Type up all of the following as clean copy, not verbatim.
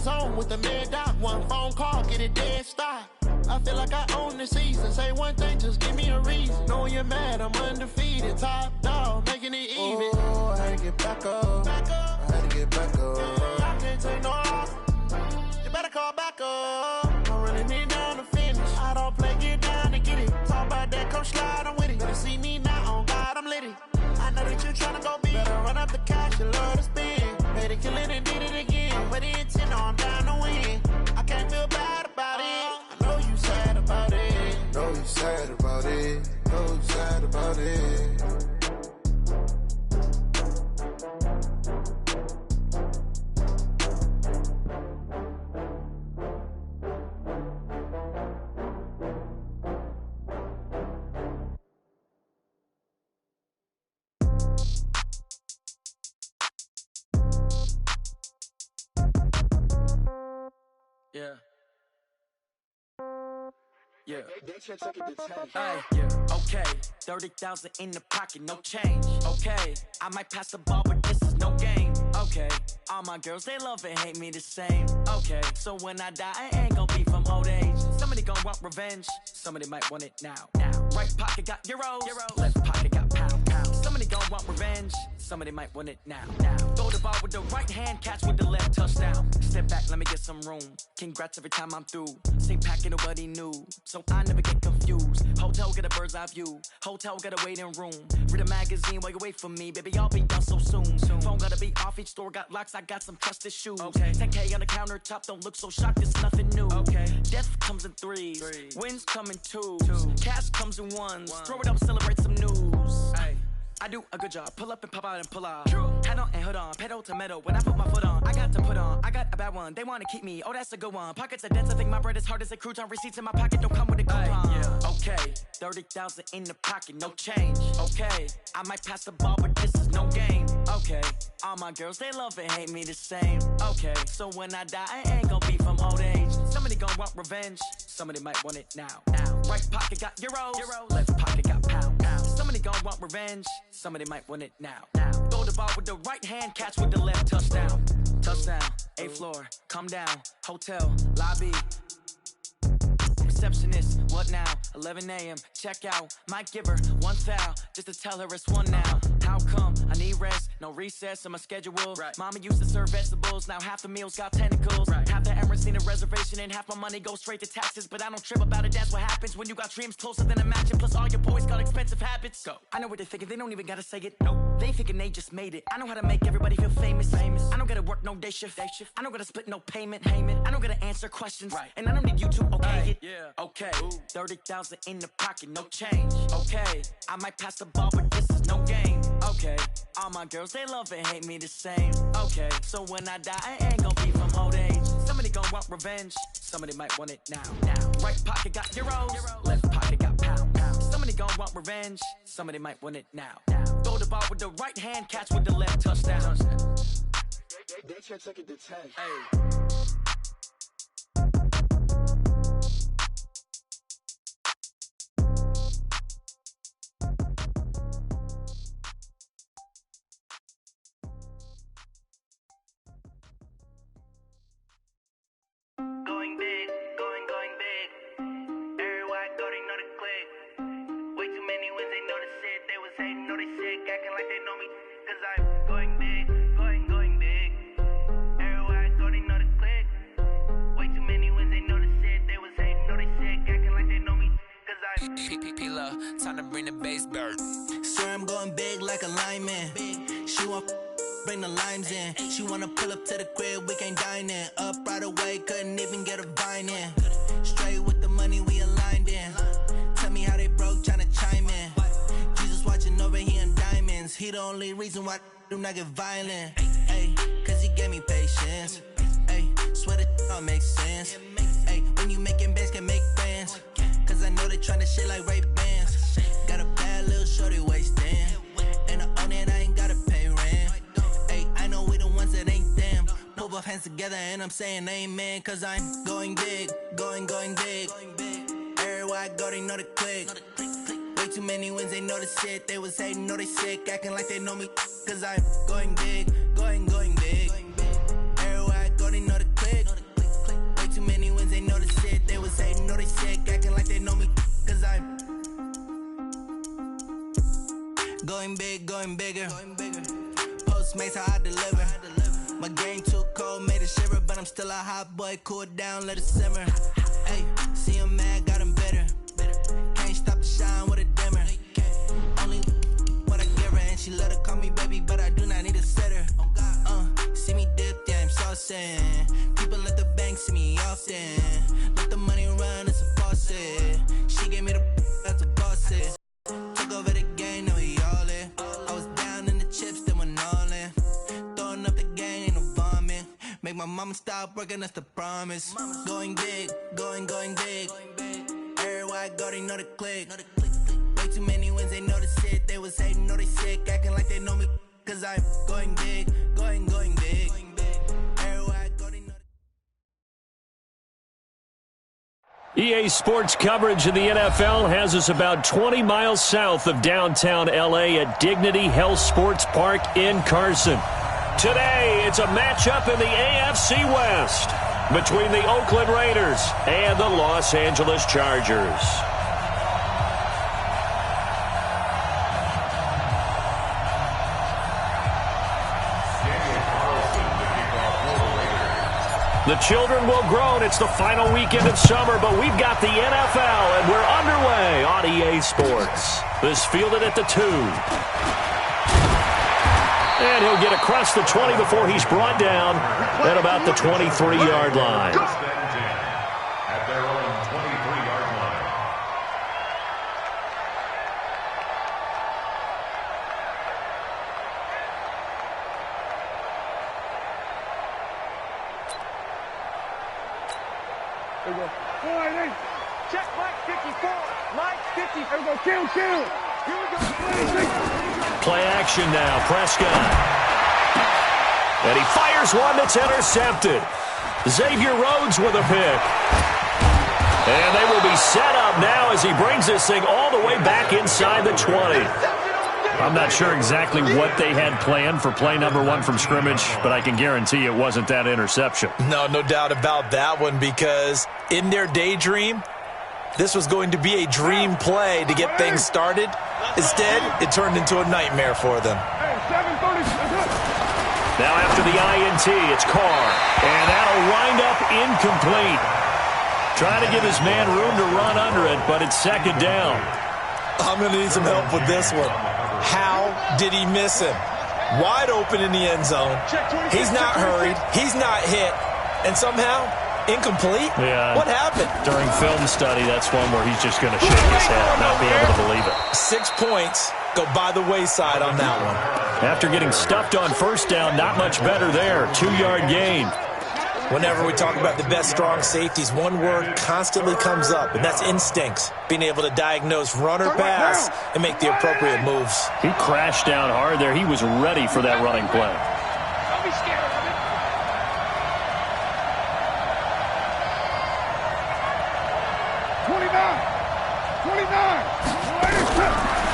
zone with the mad dot. One phone call, get it dead stop. I feel like I own the season. Say one thing, just give me a reason. Knowing you're mad, I'm undefeated. Top dog, making it even. Oh, I had to get back up. Back up. I had to get back up. I can't take no loss. You better call back up. I'm running it down to finish. I don't play, get down to get it. Talk about that, come slide, I'm with it. Better see me now, on God, I'm lit it. I know that you tryna go big. Better run up the cash, you love to spend. Better kill it and did it again. I'm with the intent, I'm down to win. I can't feel bad about it. I know you sad about it. Know you sad about it. Know you sad about it. Yeah. Yeah. Hey, yeah. Okay. 30,000 in the pocket, no change. Okay. I might pass the ball, but this is no game. Okay. All my girls, they love and hate me the same. Okay. So when I die, I ain't gon' be from old age. Somebody gon' want revenge. Somebody might want it now. Right pocket got euros. Left pocket got pound. Somebody gon' want revenge. Somebody might want it now. Throw the ball with the right hand, catch with the left, touchdown. Step back, let me get some room. Congrats every time I'm through. Same packet, nobody knew. So I never get confused. Hotel get a bird's eye view. Hotel got a waiting room. Read a magazine while you wait for me. Baby, I'll be done so soon. Phone gotta be off, each store got locks. I got some trusted shoes. 10K on the countertop, don't look so shocked, it's nothing new. Death comes in threes. Wins come in twos. Cash comes in ones. Throw it up, celebrate some news. I do a good job, pull up and pop out and pull out. Head on and hood on, pedal to metal. When I put my foot on, I got to put on. I got a bad one, they wanna keep me, oh that's a good one. Pockets are dense, I think my bread is hard as a crouton. Receipts in my pocket don't come with a coupon. Okay, 30,000 in the pocket, no change. Okay, I might pass the ball, but this is no game. Okay, all my girls, they love and hate me the same. Okay, so when I die, I ain't gon' be from old age. Somebody gon' want revenge, somebody might want it now. Right pocket got euros. Left pocket got pound. Somebody gon' want revenge, somebody might want it now. Throw the ball with the right hand, catch with the left, touchdown. Touchdown, 8th floor, come down, hotel, lobby. Receptionist, what now? 11 a.m., check out. Might give her one foul, just to tell her it's one now. How come? I need rest, no recess in my schedule. Mama used to serve vegetables, now half the meals got tentacles. Half the errands need a reservation and half my money goes straight to taxes. But I don't trip about it, that's what happens when you got dreams closer than a mansion. Plus all your boys got expensive habits. Go. I know what they're thinking, they don't even gotta say it. Nope. They thinking they just made it. I know how to make everybody feel famous. I don't gotta work no day shift. I don't gotta split no payment. I don't gotta answer questions. And I don't need you to okay it. Okay, 30,000 in the pocket, no change. Okay, I might pass the ball, but this is no game. Okay, all my girls, they love and hate me the same. Okay, so when I die, I ain't gon' be from old age. Somebody gon' want revenge, somebody might want it now. Right pocket got euros, left pocket got pound. Somebody gon' want revenge, somebody might want it now. Throw the ball with the right hand, catch with the left, touchdown. They can't take it to 10. Going big, going big. Everywhere I go, they know the click. Way too many wins, they know the shit. They was hating, know they sick, acting like they know me. Cause I'm going big, going big. Everywhere I go, they know the click. Way too many wins, they know the shit. They was hating, know they sick, acting like they know me. Cause I'm P-P-P-Love, time to bring the bass bird. Swear I'm going big like a lineman. She want bring the limes in. She wanna pull up to the crib, we can't dine in. Up right away, couldn't even get a vine in. Straight with the money we aligned in. Tell me how they broke, tryna chime in. Jesus watching over here in diamonds. He the only reason why I do not get violent. Ay, cause he gave me patience. Ay, swear that all makes sense. Ay, when you making bands, can make friends. Cause I know they tryna shit like Ray-Bans. Got a bad little shorty wasting. And I own it, I ain't gotta pay rent. Ay, I know we the ones that ain't them. Put both hands together and I'm saying amen. Cause I'm going big, going big. Everywhere I go, they know the click. Way too many wins, they know the shit. They was hating, know they sick, acting like they know me. Cause I'm going big, going big. Everywhere I go, they know the click. I'm still a hot boy, cool it down, let it simmer. Hey, see him mad, got him bitter. Can't stop the shine with a dimmer. Only what I give her, and she let her call me baby, but I do not need a sitter. See me dip, yeah, I'm saucing. People at the bank see me often. Let the money run, it's a faucet. She gave me the that's a faucet. Took over the game, now we all in. I was down in the chips, then went all in. Throwing up the game, ain't no vomit. Make my mama stop working, that's the promise. Going big, going big. Everywhere I go, they know the click. Way too many wins, they know the shit. They was hating, know they sick, acting like they know me. Cause I'm going big, going big. Everywhere I go, they know EA Sports coverage of the NFL has us about 20 miles south of downtown LA at Dignity Health Sports Park in Carson. Today, it's a matchup in the AFC West between the Oakland Raiders and the Los Angeles Chargers. The children will groan. It's the final weekend of summer, but we've got the NFL, and we're underway on EA Sports. This fielded at the 2. And he'll get across the 20 before he's brought down at about the 23-yard line. At their own 23-yard line. There we go. 4-8. Check Mike 54. Mike 50. There we go. Kill. Here we go. Play action now. Prescott. And he fires one that's intercepted. Xavier Rhodes with a pick. And they will be set up now as he brings this thing all the way back inside the 20. I'm not sure exactly what they had planned for play number 1 from scrimmage, but I can guarantee it wasn't that interception. No doubt about that one, because in their daydream, this was going to be a dream play to get things started. Instead, it turned into a nightmare for them. Now after the INT, it's Carr, and that'll wind up incomplete. Trying to give his man room to run under it, but it's second down. I'm going to need some help with this one. How did he miss him? Wide open in the end zone. He's not hurried. He's not hit. And somehow, incomplete? Yeah. What happened? During film study, that's one where he's just going to shake his head, not be able to believe it. 6 points go by the wayside on that one. After getting stuffed on first down, not much better there. 2-yard gain. Whenever we talk about the best strong safeties, one word constantly comes up, and that's instincts. Being able to diagnose run or pass and make the appropriate moves. He crashed down hard there. He was ready for that running play. Don't be scared of it.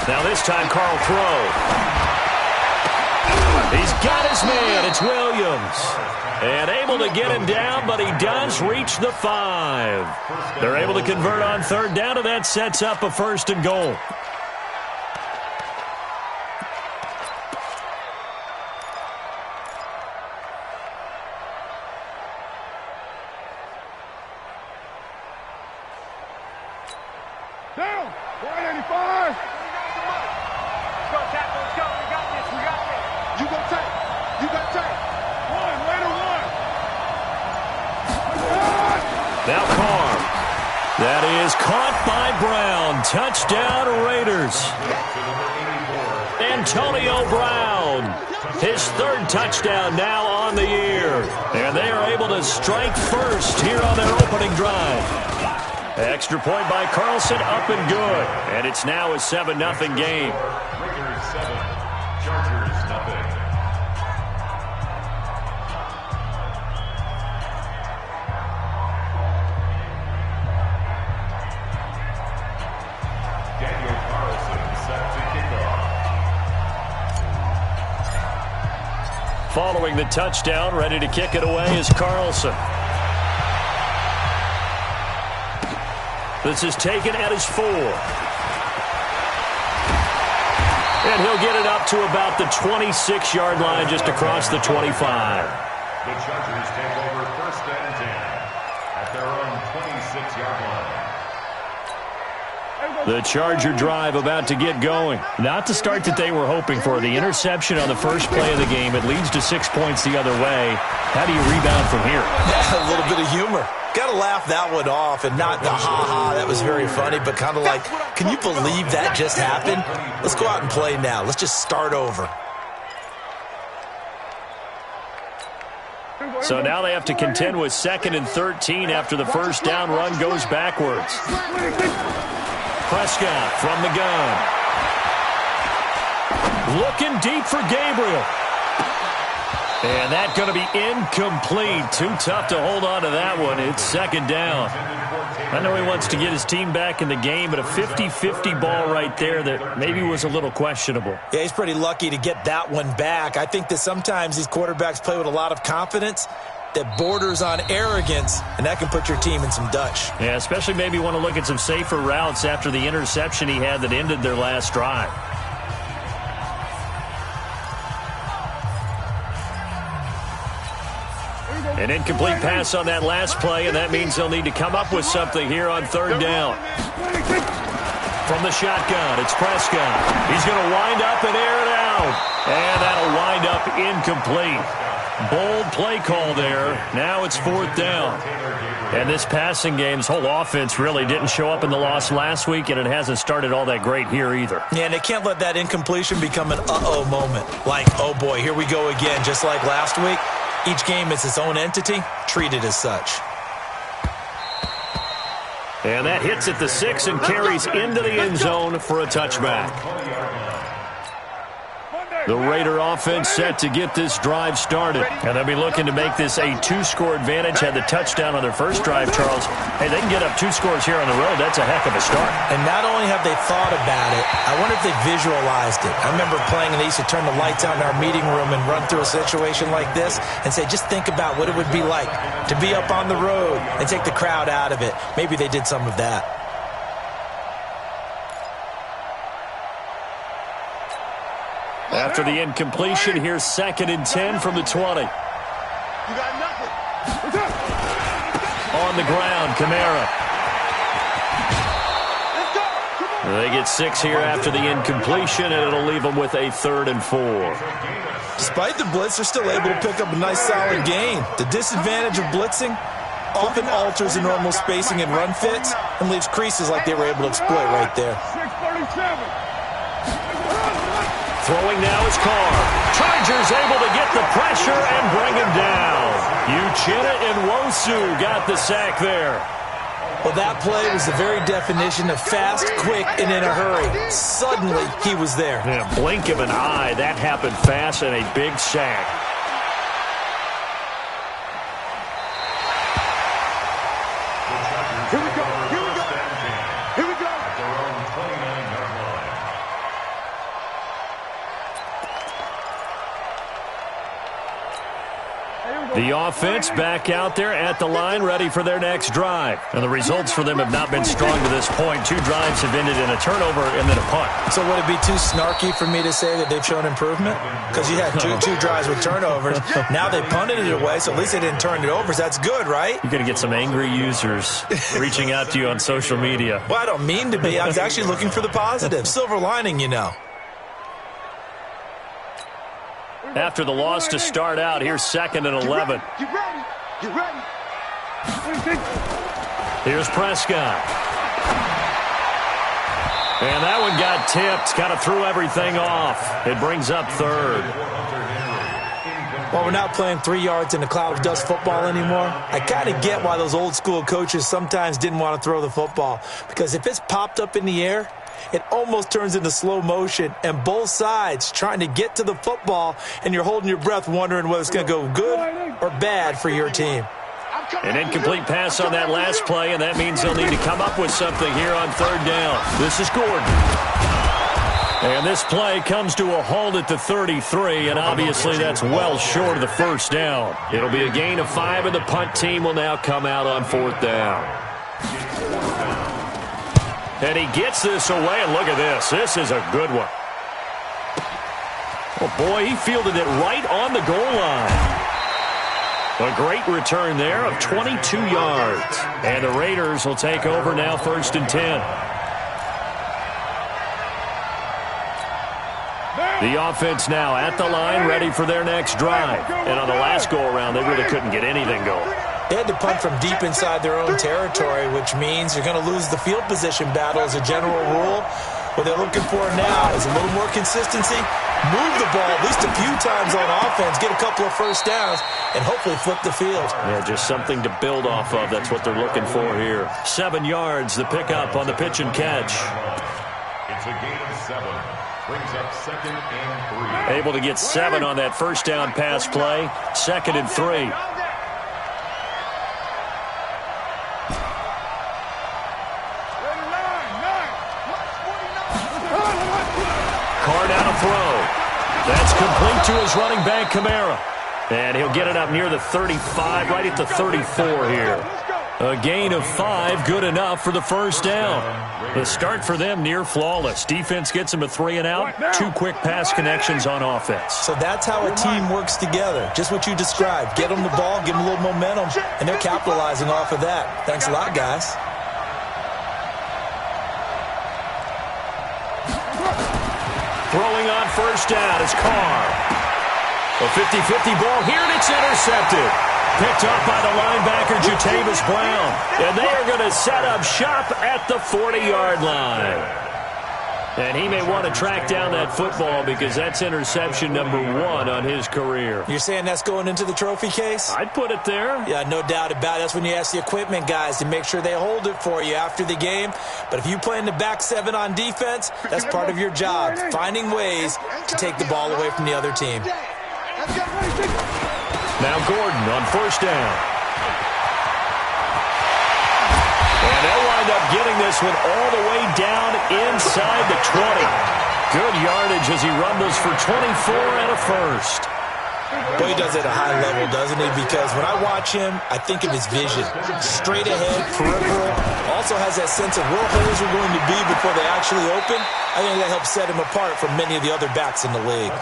Now this time, Carl throw. He's got his man. It's Williams. And able to get him down, but he does reach the 5. They're able to convert on third down, and that sets up a 1st and goal. Down. 185. Go, tackle. Let's go. We got this. You go tight. Now Carr. That is caught by Brown. Touchdown Raiders. Antonio Brown. His 3rd touchdown now on the year. And they are able to strike first here on their opening drive. Extra point by Carlson, up and good. And it's now a 7-0 game. Raiders 7, Chargers 0. Following the touchdown, ready to kick it away is Carlson. This is taken at his 4. And he'll get it up to about the 26-yard line, just across the 25. The Chargers take over 1st The Charger drive about to get going. Not the start that they were hoping for. The interception on the first play of the game. It leads to 6 points the other way. How do you rebound from here? Yeah, a little bit of humor. Got to laugh that one off and not the ha-ha. That was very funny, but kind of like, can you believe that just happened? Let's go out and play now. Let's just start over. So now they have to contend with 2nd and 13 after the first down run goes backwards. Prescott from the gun. Looking deep for Gabriel. And that's going to be incomplete. Too tough to hold on to that one. It's 2nd down. I know he wants to get his team back in the game, but a 50-50 ball right there that maybe was a little questionable. Yeah, he's pretty lucky to get that one back. I think that sometimes these quarterbacks play with a lot of confidence that borders on arrogance, and that can put your team in some Dutch. Yeah, especially maybe want to look at some safer routes after the interception he had that ended their last drive. An incomplete pass on that last play, and that means they'll need to come up with something here on 3rd down. From the shotgun, it's Prescott. He's going to wind up and air it out. And that'll wind up incomplete. Bold play call there. Now it's 4th down. And this passing game's whole offense really didn't show up in the loss last week, and it hasn't started all that great here either. Yeah, and they can't let that incompletion become an uh-oh moment. Like, oh boy, here we go again, just like last week. Each game is its own entity, treated as such. And that hits at the 6 and carries into the end zone for a touchback. The Raider offense set to get this drive started. And they'll be looking to make this a 2-score advantage. Had the touchdown on their first drive, Charles. Hey, they can get up 2 scores here on the road. That's a heck of a start. And not only have they thought about it, I wonder if they visualized it. I remember playing, and they used to turn the lights out in our meeting room and run through a situation like this and say, just think about what it would be like to be up on the road and take the crowd out of it. Maybe they did some of that. After the incompletion, here's 2nd and 10 from the 20. You got nothing. On the ground, Kamara. They get 6 here after the incompletion, and it'll leave them with a 3rd and 4. Despite the blitz, they're still able to pick up a nice solid gain. The disadvantage of blitzing often alters the normal spacing and run fits and leaves creases like they were able to exploit right there. 637. Throwing now is Carr. Chargers able to get the pressure and bring him down. Uchenna and Nwosu got the sack there. Well, that play was the very definition of fast, quick, and in a hurry. Suddenly, he was there. In a blink of an eye, that happened fast and a big sack. Here we go. Here we go. Here we go. At their own 29-yard line. The offense back out there at the line, ready for their next drive. And the results for them have not been strong to this point. 2 drives have ended in a turnover and then a punt. So would it be too snarky for me to say that they've shown improvement? Because you had two drives with turnovers. Now they punted it away, so at least they didn't turn it over. So that's good, right? You're going to get some angry users reaching out to you on social media. Well, I don't mean to be. I was actually looking for the positive. Silver lining, you know. After the loss to start out, here's 2nd and 11. Get ready. Get ready. Here's Prescott. And that one got tipped. Kind of threw everything off. It brings up 3rd. Well, we're not playing 3 yards in a cloud of dust football anymore. I kind of get why those old school coaches sometimes didn't want to throw the football. Because if it's popped up in the air, it almost turns into slow motion, and both sides trying to get to the football, and you're holding your breath wondering whether it's going to go good or bad for your team. An incomplete pass on that last play, and that means they'll need to come up with something here on 3rd down. This is Gordon. And this play comes to a halt at the 33, and obviously that's well short of the first down. It'll be a gain of 5, and the punt team will now come out on 4th down. And he gets this away, and look at this. This is a good one. Oh, boy, he fielded it right on the goal line. A great return there of 22 yards. And the Raiders will take over now 1st and 10. The offense now at the line, ready for their next drive. And on the last go-around, they really couldn't get anything going. They had to punt from deep inside their own territory, which means you're going to lose the field position battle as a general rule. What they're looking for now is a little more consistency, move the ball at least a few times on offense, get a couple of first downs, and hopefully flip the field. Yeah, just something to build off of. That's what they're looking for here. 7 yards, the pickup on the pitch and catch. It's a gain of 7. Brings up 2nd and 3. Able to get 7 on that first down pass play. 2nd and 3. Carr down to throw. That's complete to his running back, Kamara. And he'll get it up near the 35, right at the 34 here. A gain of 5, good enough for the first down. The start for them near flawless. Defense gets them a 3 and out. 2 quick pass connections on offense. So that's how a team works together. Just what you described. Get them the ball, give them a little momentum, and they're capitalizing off of that. Thanks a lot, guys. Throwing on first down is Carr. A 50-50 ball here, and it's intercepted. Picked up by the linebacker, Jatavis Brown. And they are going to set up shop at the 40-yard line. And he may want to track down that football because that's interception number 1 on his career. You're saying that's going into the trophy case? I'd put it there. Yeah, no doubt about it. That's when you ask the equipment guys to make sure they hold it for you after the game. But if you play in the back 7 on defense, that's part of your job, finding ways to take the ball away from the other team. Now Gordon on first down. And they'll wind up getting this one all the way down inside the 20. Good yardage as he rumbles for 24 and a first. Boy, he does it at a high level, doesn't he? Because when I watch him, I think of his vision. Straight ahead, peripheral. Also has that sense of where holes are going to be before they actually open. I think that helps set him apart from many of the other backs in the league.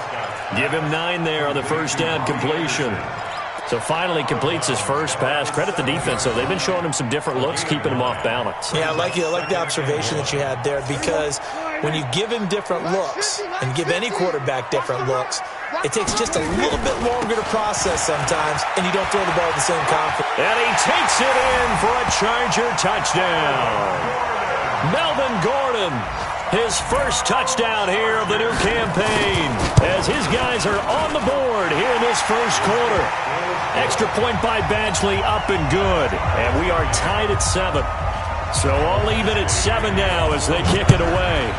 Give him 9 there on the first down completion. So finally completes his first pass. Credit the defense, though. They've been showing him some different looks, keeping him off balance. Yeah, I like the observation that you had there, because when you give him different looks and give any quarterback different looks, it takes just a little bit longer to process sometimes, and you don't throw the ball with the same confidence. And he takes it in for a Charger touchdown. Melvin Gordon, his first touchdown here of the new campaign, as his guys are on the board here in this first quarter. Extra point by Badgley, up and good. And we are tied at 7. So all even at 7 now as they kick it away.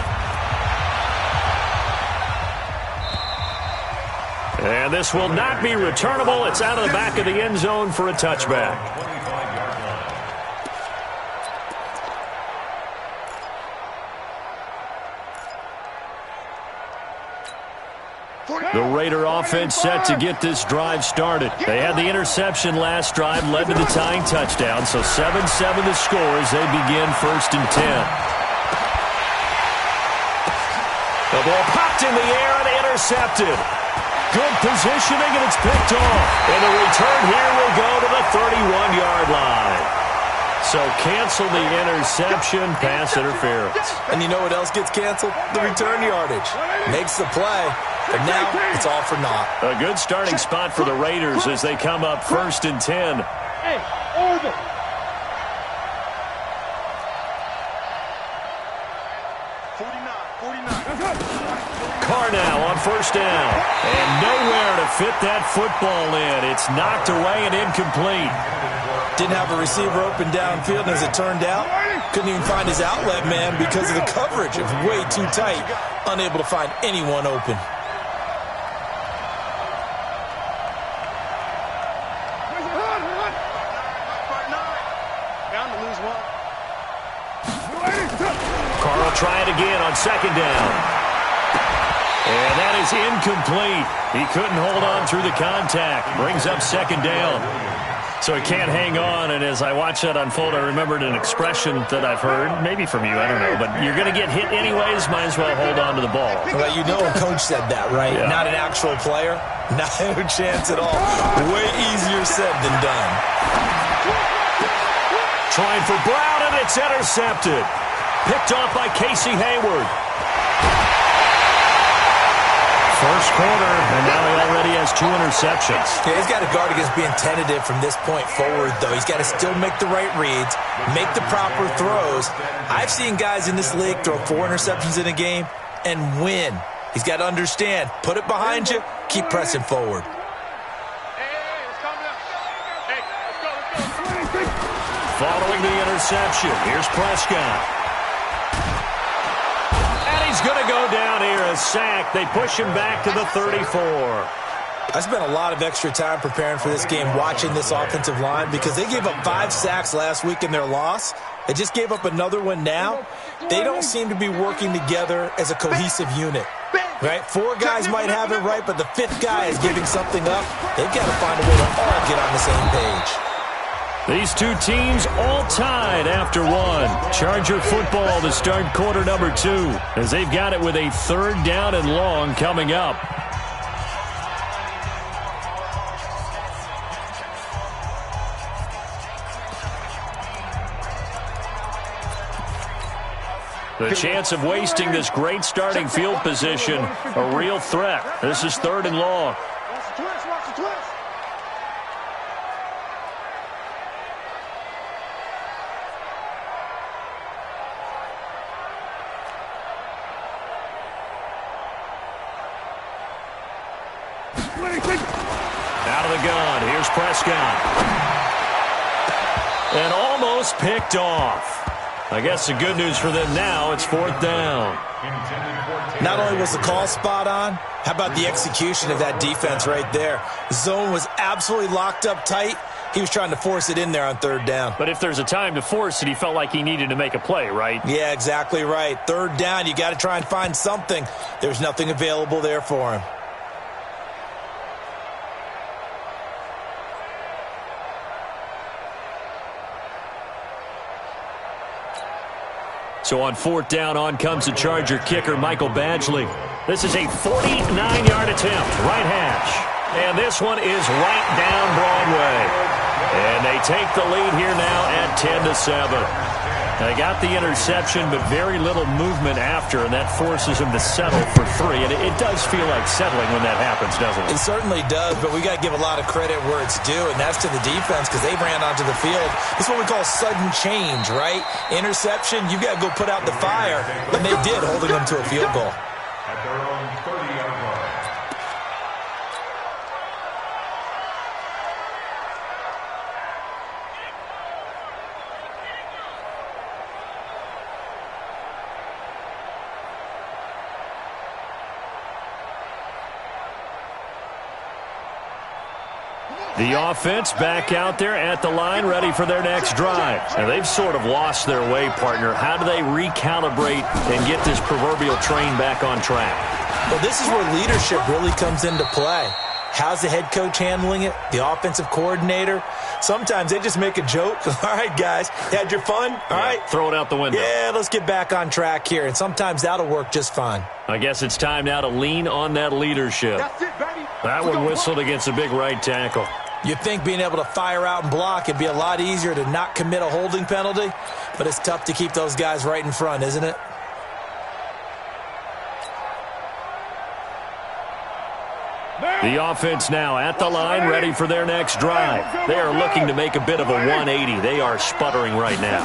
And this will not be returnable. It's out of the back of the end zone for a touchback. The Raider offense set to get this drive started. They had the interception last drive, led to the tying touchdown, so 7-7 the score as they begin 1st and 10. The ball popped in the air and intercepted. Good positioning, and it's picked off. And the return here will go to the 31-yard line. So cancel the interception, pass interference. And you know what else gets canceled? The return yardage. Makes the play, but now it's all for naught. A good starting spot for the Raiders as they come up 1st and 10. Hey, over. Carr now on first down. And nowhere to fit that football in. It's knocked away and incomplete. Didn't have a receiver open downfield, and as it turned out, couldn't even find his outlet man because of the coverage. It was way too tight. Unable to find anyone open. Carr will try it again on 2nd down. And that is incomplete. He couldn't hold on through the contact. Brings up 2nd down. So he can't hang on, and as I watch that unfold, I remembered an expression that I've heard, maybe from you, I don't know, but you're going to get hit anyways, might as well hold on to the ball. Well, you know a coach said that, right? Yeah. Not an actual player. Not a chance at all. Way easier said than done. Trying for Brown, and it's intercepted. Picked off by Casey Hayward. First quarter, and now he already has 2 interceptions. Yeah, he's got to guard against being tentative from this point forward, though. He's got to still make the right reads, make the proper throws. I've seen guys in this league throw 4 interceptions in a game and win. He's got to understand, put it behind you, keep pressing forward. Following the interception, here's Prescott. He's going to go down here, a sack. They push him back to the 34. I spent a lot of extra time preparing for this game, watching this offensive line, because they gave up 5 sacks last week in their loss. They just gave up another one now. They don't seem to be working together as a cohesive unit. Right? 4 guys might have it right, but the 5th guy is giving something up. They've got to find a way to all get on the same page. These 2 teams all tied after 1. Charger football to start quarter number 2, as they've got it with a 3rd down and long coming up. The chance of wasting this great starting field position, a real threat. This is 3rd and long. Out of the gun, here's Prescott. And almost picked off. I guess the good news for them now, it's 4th down. Not only was the call spot on, how about the execution of that defense right there? The zone was absolutely locked up tight. He was trying to force it in there on 3rd down. But if there's a time to force it, he felt like he needed to make a play, right? Yeah, exactly right. 3rd down, you got to try and find something. There's nothing available there for him. So on 4th down, on comes the Charger kicker, Michael Badgley. This is a 49-yard attempt, right hash. And this one is right down Broadway. And they take the lead here now at 10-7. They got the interception, but very little movement after, and that forces him to settle for 3. And it does feel like settling when that happens, doesn't it? It certainly does, but we got to give a lot of credit where it's due, and that's to the defense because they ran onto the field. It's what we call sudden change, right? Interception, you've got to go put out the fire, and they did, holding them to a field goal. At their own 30-yard line. The offense back out there at the line, ready for their next drive. And they've sort of lost their way, partner. How do they recalibrate and get this proverbial train back on track? Well, this is where leadership really comes into play. How's the head coach handling it? The offensive coordinator? Sometimes they just make a joke. All right, guys, had your fun? All right. Throw it out the window. Yeah, let's get back on track here. And sometimes that'll work just fine. I guess it's time now to lean on that leadership. That's it, baby. That one whistled against a big right tackle. You'd think being able to fire out and block it'd be a lot easier to not commit a holding penalty, but it's tough to keep those guys right in front, isn't it? The offense now at the line, ready for their next drive. They are looking to make a bit of a 180. They are sputtering right now.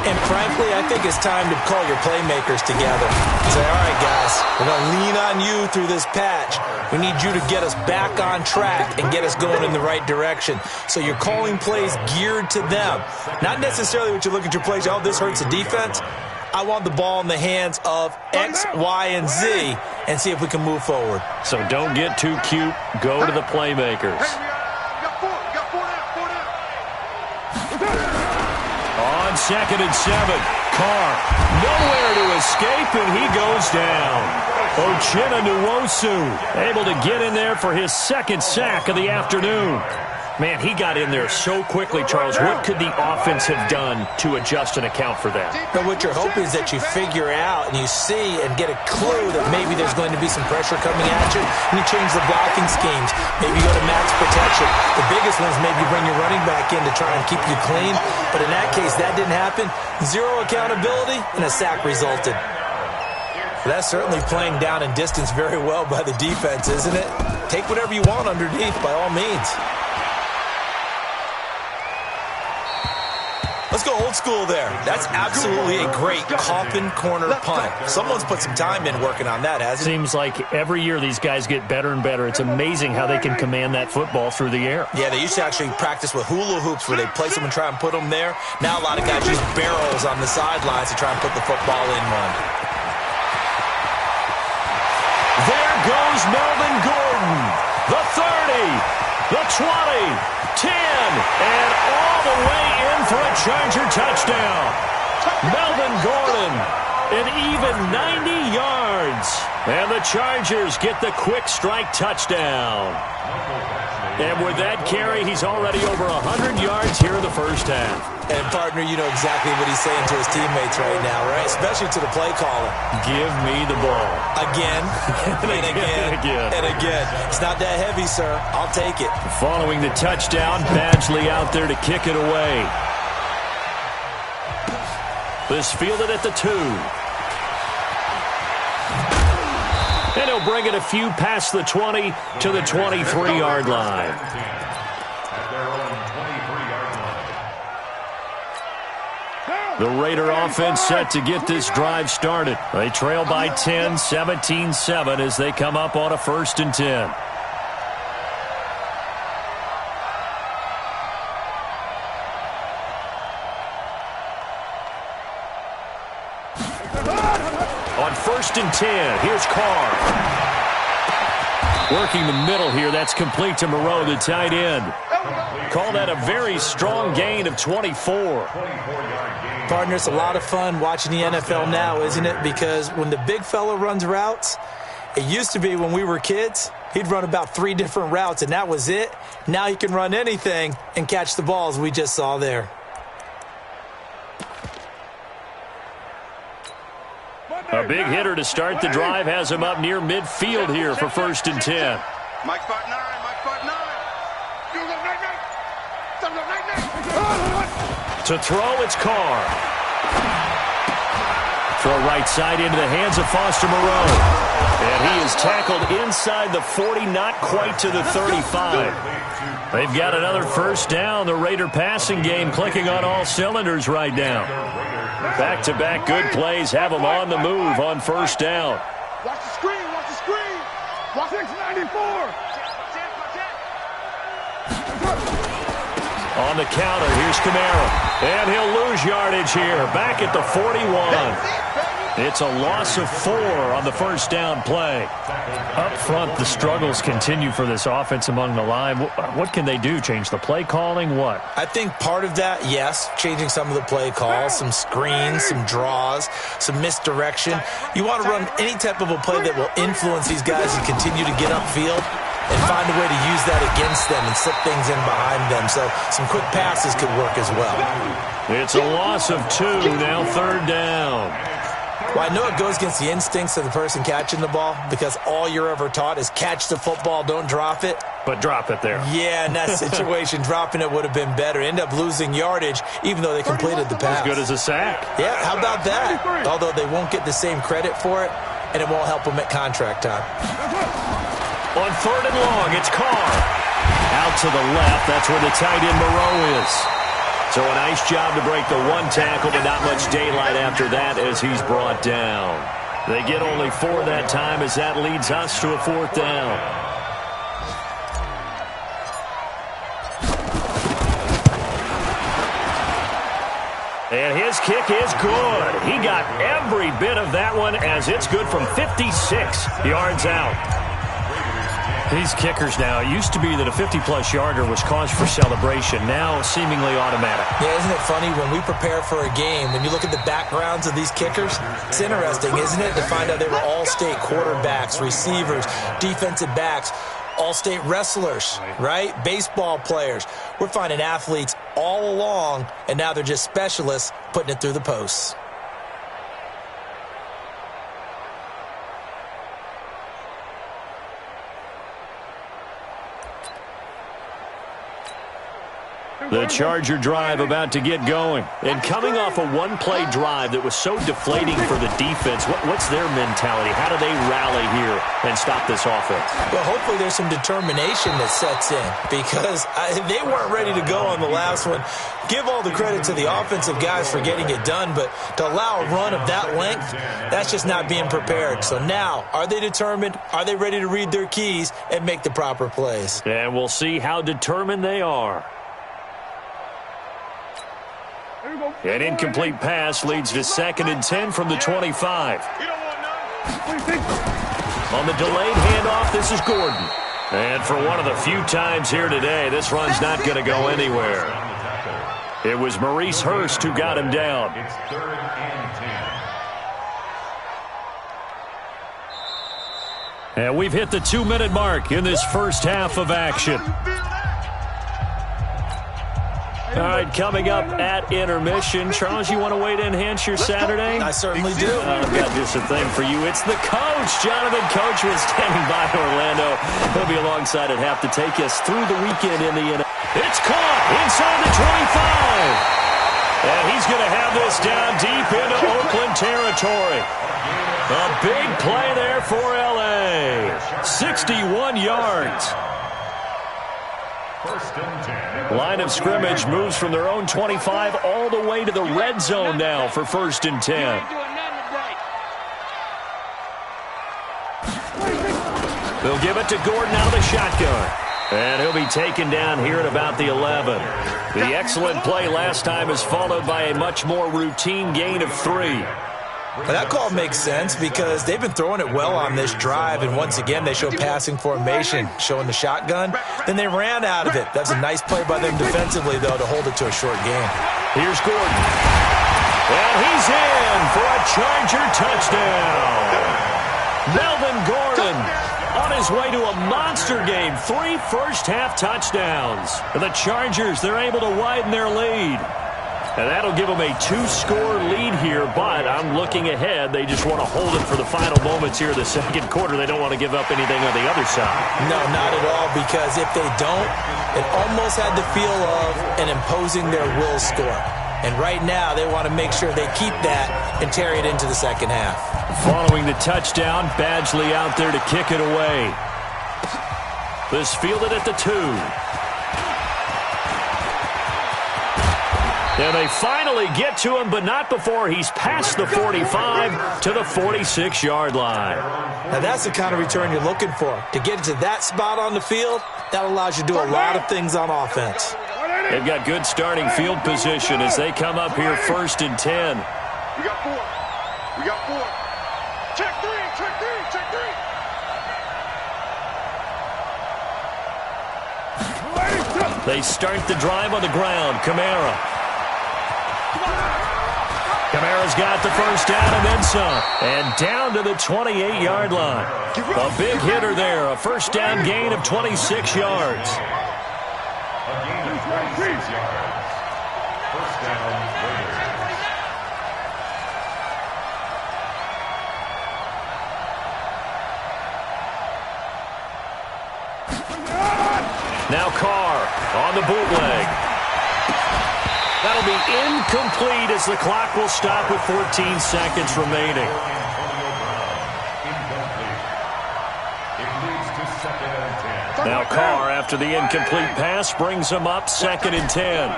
And frankly, I think it's time to call your playmakers together. Say, all right, guys, we're going to lean on you through this patch. We need you to get us back on track and get us going in the right direction. So you're calling plays geared to them. Not necessarily what you look at your plays, oh, this hurts the defense. I want the ball in the hands of X, Y, and Z and see if we can move forward. So don't get too cute. Go to the playmakers. On 2nd and 7, Carr nowhere to escape, and he goes down. Uchenna Nwosu able to get in there for his 2nd sack of the afternoon. Man, he got in there so quickly, Charles. What could the offense have done to adjust and account for that? But what you're hoping is that you figure out and you see and get a clue that maybe there's going to be some pressure coming at you, and you change the blocking schemes. Maybe you go to max protection. The biggest one is maybe bring your running back in to try and keep you clean. But in that case, that didn't happen. Zero accountability, and a sack resulted. That's certainly playing down and distance very well by the defense, isn't it? Take whatever you want underneath, by all means. Let's go old school there. That's absolutely a great coffin corner punt. Someone's put some time in working on that, hasn't it? Seems like every year these guys get better and better. It's amazing how they can command that football through the air. Yeah, they used to actually practice with hula hoops where they place them and try and put them there. Now a lot of guys use barrels on the sidelines to try and put the football in one. There goes Melvin Gordon. The 30, the 20, 10, and all the way in for a Charger touchdown. Melvin Gordon, an even 90 yards. And the Chargers get the quick strike touchdown. And with that carry, he's already over 100 yards here in the first half. And, partner, you know exactly what he's saying to his teammates right now, right? Especially to the play caller. Give me the ball. Again, and again, and again. It's not that heavy, sir. I'll take it. Following the touchdown, Badgley out there to kick it away. This fielded at the 2. And he'll bring it a few past the 20 to the 23-yard line. The Raider offense set to get this drive started. They trail by 10, 17-7 as they come up on a 1st and 10. On 1st and 10, here's Carr. Working the middle here, that's complete to Moreau, the tight end. Call that a very strong gain of 24. Partner, it's a lot of fun watching the NFL now, isn't it? Because when the big fella runs routes, it used to be when we were kids, he'd run about 3 different routes, and that was it. Now he can run anything and catch the balls we just saw there. A big hitter to start the drive has him up near midfield here for 1st and 10. Mike spot 9, Mike spot 9. To throw, it's Carr. Throw right side into the hands of Foster Moreau. And he is tackled inside the 40, not quite to the 35. They've got another 1st down. The Raider passing game clicking on all cylinders right now. Back-to-back good plays have them on the move on 1st down. Watch the screen, watch the screen. Watch 694. On the counter, here's Kamara. And he'll lose yardage here. Back at the 41. It's a loss of 4 on the 1st down play. Up front, the struggles continue for this offense among the line. What can they do? Change the play calling? What? I think part of that, yes, changing some of the play calls, some screens, some draws, some misdirection. You want to run any type of a play that will influence these guys and continue to get upfield and find a way to use that against them and slip things in behind them. So some quick passes could work as well. It's a loss of 2, now 3rd down. Well, I know it goes against the instincts of the person catching the ball because all you're ever taught is catch the football, don't drop it. But drop it there. Yeah, in that situation, dropping it would have been better. End up losing yardage even though they completed the pass. As good as a sack. Yeah, how about that? Although they won't get the same credit for it, and it won't help them at contract time. On 3rd and long, it's Carr. Out to the left, that's where the tight end Moreau is. So a nice job to break the 1 tackle, but not much daylight after that as he's brought down. They get only 4 that time as that leads us to a 4th down. And his kick is good. He got every bit of that one as it's good from 56 yards out. These kickers now, it used to be that a 50-plus yarder was cause for celebration. Now seemingly automatic. Yeah, isn't it funny when we prepare for a game, when you look at the backgrounds of these kickers, it's interesting, isn't it, to find out they were all-state quarterbacks, receivers, defensive backs, all-state wrestlers, right? Baseball players. We're finding athletes all along, and now they're just specialists putting it through the posts. The Charger drive about to get going. And coming off a one-play drive that was so deflating for the defense, what's their mentality? How do they rally here and stop this offense? Well, hopefully there's some determination that sets in because they weren't ready to go on the last one. Give all the credit to the offensive guys for getting it done, but to allow a run of that length, that's just not being prepared. So now, are they determined? Are they ready to read their keys and make the proper plays? And we'll see how determined they are. An incomplete pass leads to 2nd and 10 from the 25. On the delayed handoff, this is Gordon. And for one of the few times here today, this run's not going to go anywhere. It was Maurice Hurst who got him down. It's 3rd and 10. And we've hit the 2-minute mark in this first half of action. All right, coming up at intermission. Charles, you want to wait to enhance your Saturday? I certainly do. I've got just a thing for you. It's the coach. Jonathan Coachman standing by Orlando. He'll be alongside at half to take us through the weekend in the NFL. It's caught inside the 25. And he's going to have this down deep into Oakland territory. A big play there for L.A. 61 yards. Line of scrimmage moves from their own 25 all the way to the red zone now for 1st and 10. They'll give it to Gordon out of the shotgun. And he'll be taken down here at about the 11. The excellent play last time is followed by a much more routine gain of 3. Well, that call makes sense because they've been throwing it well on this drive, and once again they show passing formation, showing the shotgun. Then they ran out of it. That's a nice play by them defensively, though, to hold it to a short game. Here's Gordon. And he's in for a Charger touchdown. Melvin Gordon on his way to a monster game. 3 first-half touchdowns. The Chargers, they're able to widen their lead. And that'll give them a 2-score lead here, but I'm looking ahead. They just want to hold it for the final moments here of the second quarter. They don't want to give up anything on the other side. No, not at all, because if they don't, it almost had the feel of an imposing their will score. And right now, they want to make sure they keep that and carry it into the second half. Following the touchdown, Badgley out there to kick it away. This fielded at the 2. And they finally get to him, but not before he's past the 45 to the 46-yard line. Now, that's the kind of return you're looking for. To get to that spot on the field, that allows you to do a lot of things on offense. They've got good starting field position as they come up here 1st and 10. We got 4. We got 4. Check 3. Check 3. Check 3. They start the drive on the ground. Kamara's got the first down and then some. And down to the 28-yard line. A big hitter there. A first down gain of 26 yards. A gain of 26 yards. First down, Raiders. Now Carr on the bootleg. That'll be incomplete as the clock will stop with 14 seconds remaining. Now Carr, after the incomplete pass, brings him up 2nd and 10.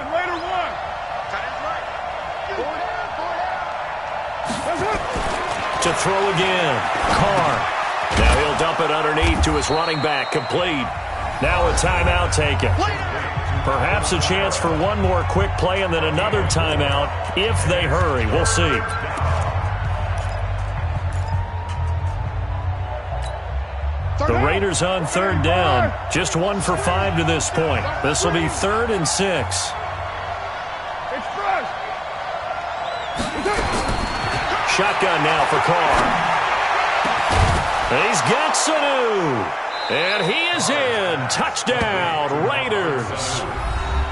To throw again. Carr. Now he'll dump it underneath to his running back. Complete. Now a timeout taken. Perhaps a chance for one more quick play and then another timeout if they hurry. We'll see. The Raiders on 3rd down. Just 1 for 5 to this point. This will be 3rd and 6. Shotgun now for Carr. And he's got Sanu. And he is in. Touchdown, Raiders.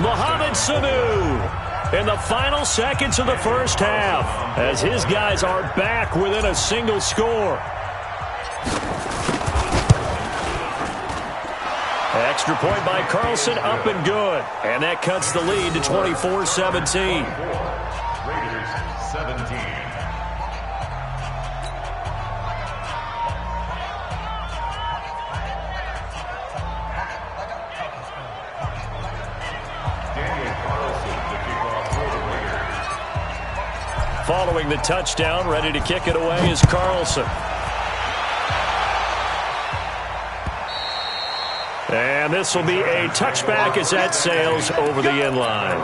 Mohamed Sanu in the final seconds of the first half as his guys are back within a single score. Extra point by Carlson, up and good. And that cuts the lead to 24-17. Raiders 17. Following the touchdown, ready to kick it away is Carlson. And this will be a touchback as that sails over the end line.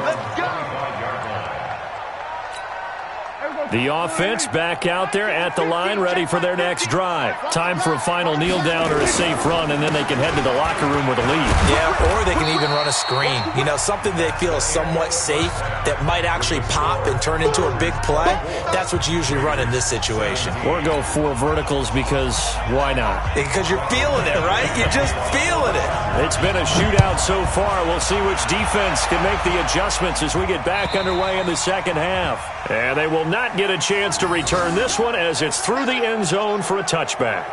The offense back out there at the line, ready for their next drive. Time for a final kneel down or a safe run, and then they can head to the locker room with a lead. Yeah, or they can even run a screen. You know, something they feel is somewhat safe that might actually pop and turn into a big play. That's what you usually run in this situation. Or go 4 verticals because why not? Because you're feeling it, right? You're just feeling it. It's been a shootout so far. We'll see which defense can make the adjustments as we get back underway in the second half. And they will not get a chance to return this one as it's through the end zone for a touchback.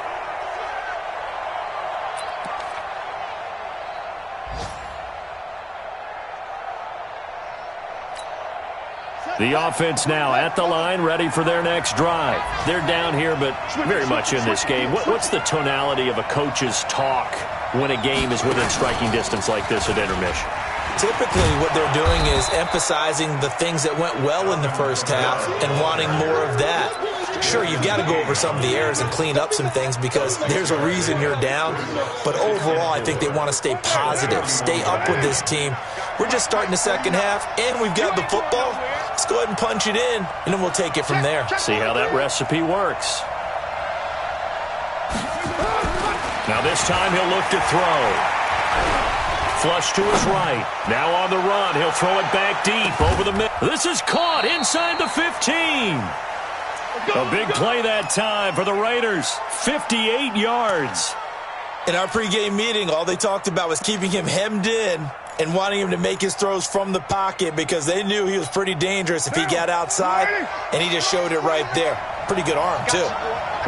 The offense now at the line, ready for their next drive. They're down here, but very much in this game. What's the tonality of a coach's talk when a game is within striking distance like this at intermission? Typically, what they're doing is emphasizing the things that went well in the first half and wanting more of that. Sure, you've got to go over some of the errors and clean up some things because there's a reason you're down. But overall, I think they want to stay positive, stay up with this team. We're just starting the second half, and we've got the football. Let's go ahead and punch it in, and then we'll take it from there. See how that recipe works. Now this time he'll look to throw. Flush to his right. Now on the run. He'll throw it back deep over the middle. This is caught inside the 15. A big play that time for the Raiders. 58 yards. In our pregame meeting, all they talked about was keeping him hemmed in and wanting him to make his throws from the pocket because they knew he was pretty dangerous if he got outside, and he just showed it right there. Pretty good arm, too.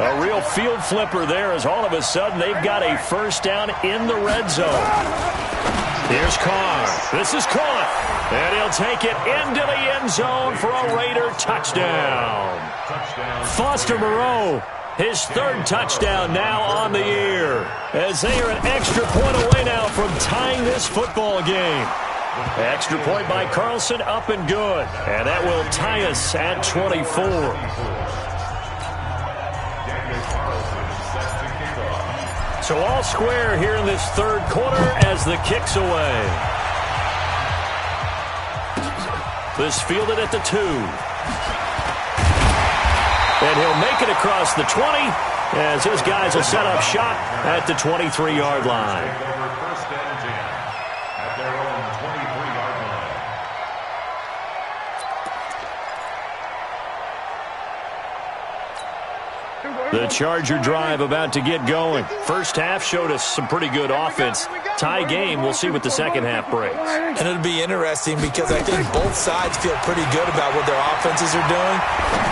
A real field flipper there as all of a sudden they've got a first down in the red zone. Here's Carr. This is caught. And he'll take it into the end zone for a Raider touchdown. Foster Moreau, his 3rd touchdown now on the year. As they are an extra point away now from tying this football game. Extra point by Carlson, up and good. And that will tie us at 24. So all square here in this 3rd quarter as the kick's away. This fielded at the 2. And he'll make it across the 20 as his guys will set up shop at the 23-yard line. First and 10 at their own 23-yard line. The Charger drive about to get going. First half showed us some pretty good offense. Tie game, we'll see what the second half brings. And it'll be interesting because I think both sides feel pretty good about what their offenses are doing.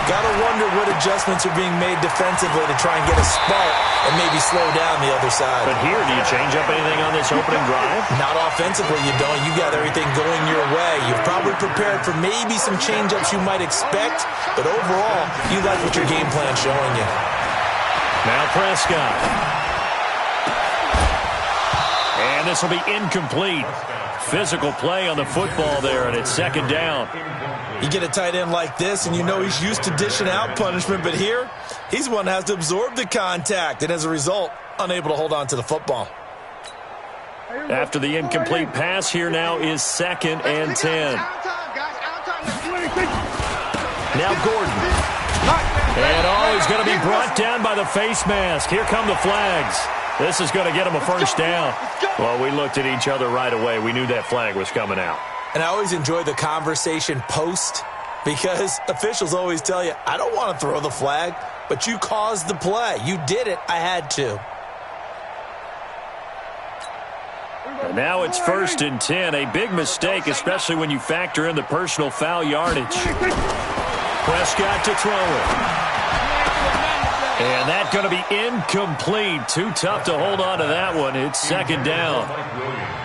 Got to wonder what adjustments are being made defensively to try and get a spark and maybe slow down the other side. But here, do you change up anything on this opening drive? Not offensively, you don't. You got everything going your way. You've probably prepared for maybe some change-ups you might expect, but overall, you like what your game plan's showing you. Now Prescott. And this will be incomplete. Physical play on the football there, and it's 2nd down. You get a tight end like this, and you know he's used to dishing out punishment, but here, he's the one that has to absorb the contact, and as a result, unable to hold on to the football. After the incomplete pass, here now is 2nd and 10. Now Gordon. And he's going to be brought down by the face mask. Here come the flags. This is going to get him a first down. Well, we looked at each other right away. We knew that flag was coming out. And I always enjoy the conversation post because officials always tell you, I don't want to throw the flag, but you caused the play. You did it. I had to. And now it's 1st and 10. A big mistake, especially when you factor in the personal foul yardage. Prescott to throw it. And that's going to be incomplete. Too tough to hold on to that one. It's second down.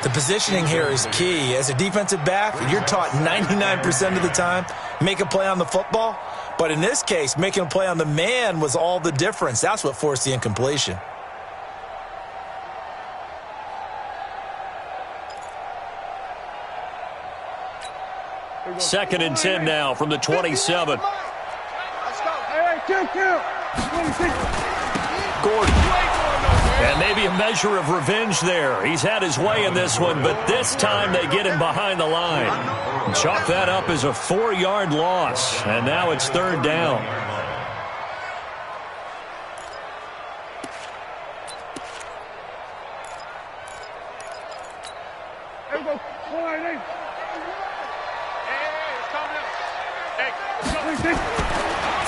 The positioning here is key. As a defensive back, you're taught 99% of the time, make a play on the football. But in this case, making a play on the man was all the difference. That's what forced the incompletion. Second and 10 now from the 27. Gordon. And maybe a measure of revenge there. He's had his way in this one, but this time they get him behind the line. Chalk that up as a 4-yard loss, and now it's third down.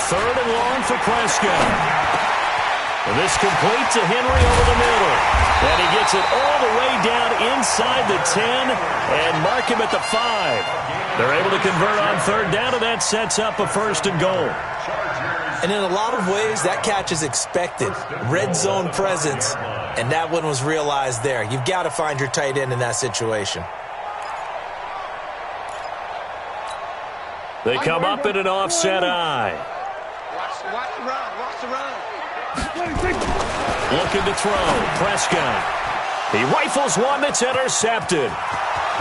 Third and long for Prescott. And this complete to Henry over the middle. And he gets it all the way down inside the 10 and mark him at the 5. They're able to convert on third down, and that sets up a first and goal. And in a lot of ways, that catch is expected. Red zone presence, and that one was realized there. You've got to find your tight end in that situation. They come up in an offset eye. Watch the run. Watch the run. Looking to throw. Prescott. He rifles one that's intercepted.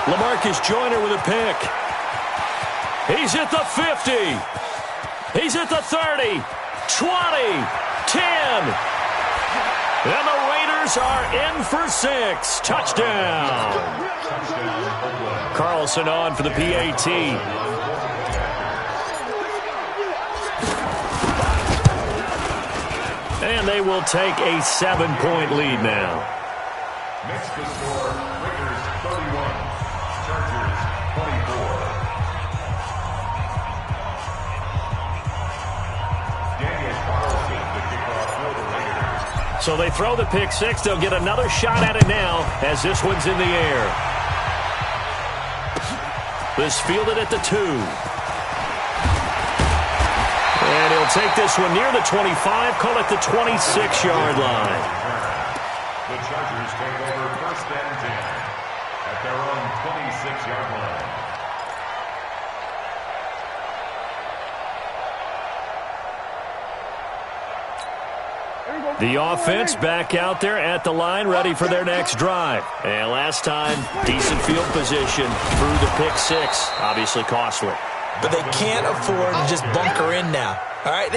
LaMarcus Joyner with a pick. He's at the 50. He's at the 30. 20. 10. And the Raiders are in for 6. Touchdown. Carlson on for the PAT. And they will take a 7-point lead now. Makes the score, Raiders 31, Chargers 24. Daniel Carlson, the kickoff for the Raiders. So they throw the pick six. They'll get another shot at it now as this one's in the air. This fielded at the 2. And he'll take this one near the 25, call it the 26-yard line. The Chargers take over first and 10 at their own 26-yard line. The offense back out there at the line, ready for their next drive. And last time, decent field position through the pick six. Obviously costly. But they can't afford to just bunker in now. All right,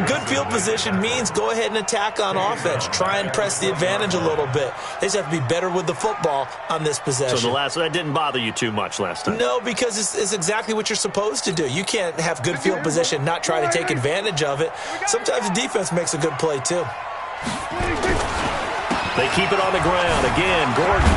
good field position means go ahead and attack on offense. Try and press the advantage a little bit. They just have to be better with the football on this possession. So that didn't bother you too much last time? No, because it's exactly what you're supposed to do. You can't have good field position, not try to take advantage of it. Sometimes the defense makes a good play, too. They keep it on the ground. Again, Gordon.